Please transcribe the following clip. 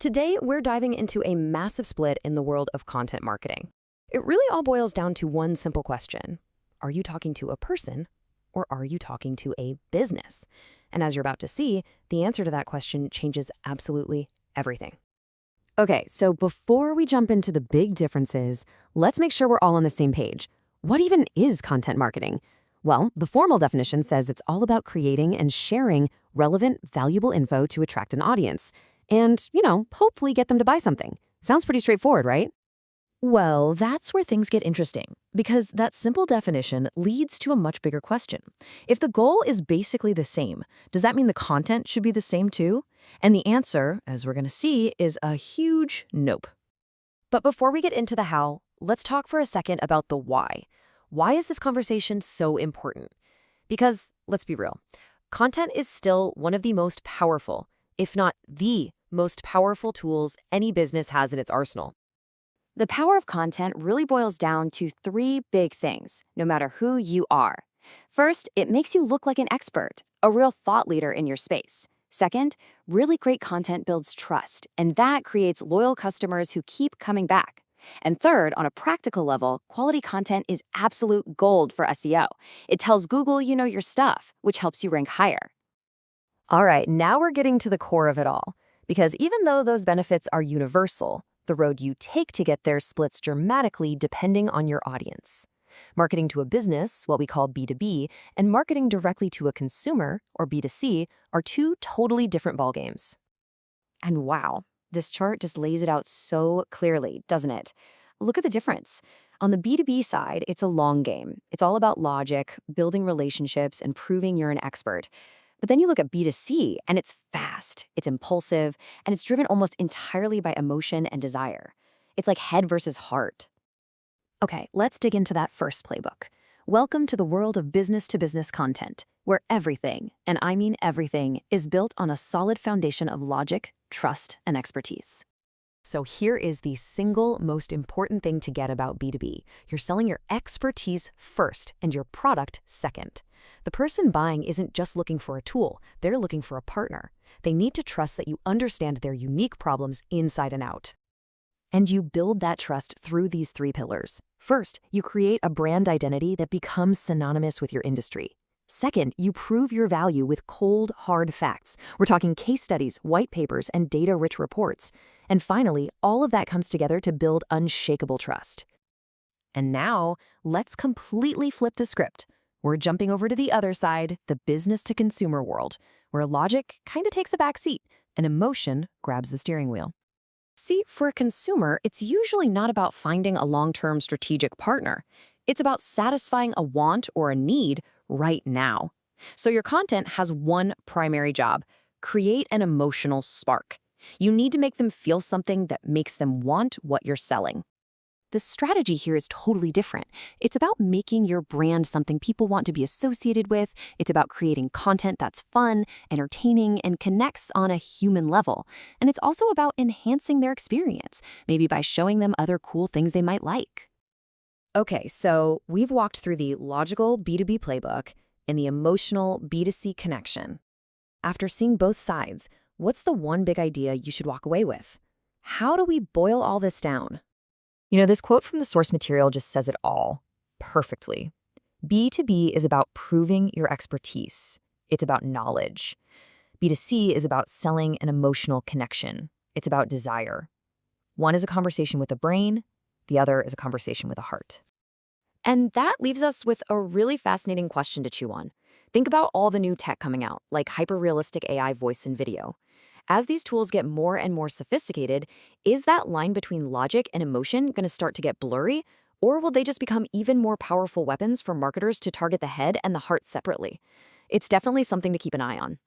Today, we're diving into a massive split in the world of content marketing. It really all boils down to one simple question. Are you talking to a person or are you talking to a business? And as you're about to see, the answer to that question changes absolutely everything. Okay, so before we jump into the big differences, let's make sure we're all on the same page. What even is content marketing? Well, the formal definition says it's all about creating and sharing relevant, valuable info to attract an audience. And, hopefully get them to buy something. Sounds pretty straightforward, right? Well, that's where things get interesting, because that simple definition leads to a much bigger question. If the goal is basically the same, does that mean the content should be the same too? And the answer, as we're going to see, is a huge nope. But before we get into the how, let's talk for a second about the why. Why is this conversation so important? Because, let's be real, content is still one of the most powerful, if not the most powerful tools any business has in its arsenal. The power of content really boils down to three big things, no matter who you are. First, it makes you look like an expert, a real thought leader in your space. Second, really great content builds trust, and that creates loyal customers who keep coming back. And third, on a practical level, quality content is absolute gold for SEO. It tells Google you know your stuff, which helps you rank higher. All right, now we're getting to the core of it all. Because even though those benefits are universal, the road you take to get there splits dramatically depending on your audience. Marketing to a business, what we call B2B, and marketing directly to a consumer, or B2C, are two totally different ballgames. And wow, this chart just lays it out so clearly, doesn't it? Look at the difference. On the B2B side, it's a long game. It's all about logic, building relationships, and proving you're an expert. But then you look at B2C, and it's fast, it's impulsive, and it's driven almost entirely by emotion and desire. It's like head versus heart. Okay, let's dig into that first playbook. Welcome to the world of business-to-business content, where everything, and I mean everything, is built on a solid foundation of logic, trust, and expertise. So here is the single most important thing to get about B2B. You're selling your expertise first and your product second. The person buying isn't just looking for a tool, they're looking for a partner. They need to trust that you understand their unique problems inside and out. And you build that trust through these three pillars. First, you create a brand identity that becomes synonymous with your industry. Second, you prove your value with cold, hard facts. We're talking case studies, white papers, and data-rich reports. And finally, all of that comes together to build unshakable trust. And now, let's completely flip the script. We're jumping over to the other side, the business-to-consumer world, where logic kind of takes a back seat and emotion grabs the steering wheel. See, for a consumer, it's usually not about finding a long-term strategic partner. It's about satisfying a want or a need right now. So your content has one primary job: create an emotional spark. You need to make them feel something that makes them want what you're selling. The strategy here is totally different. It's about making your brand something people want to be associated with. It's about creating content that's fun, entertaining, and connects on a human level. And it's also about enhancing their experience, maybe by showing them other cool things they might like. Okay, so we've walked through the logical B2B playbook and the emotional B2C connection. After seeing both sides, what's the one big idea you should walk away with? How do we boil all this down? This quote from the source material just says it all perfectly. B2B is about proving your expertise. It's about knowledge. B2C is about selling an emotional connection. It's about desire. One is a conversation with the brain. The other is a conversation with the heart. And that leaves us with a really fascinating question to chew on. Think about all the new tech coming out, like hyper-realistic AI voice and video. As these tools get more and more sophisticated, is that line between logic and emotion going to start to get blurry? Or will they just become even more powerful weapons for marketers to target the head and the heart separately? It's definitely something to keep an eye on.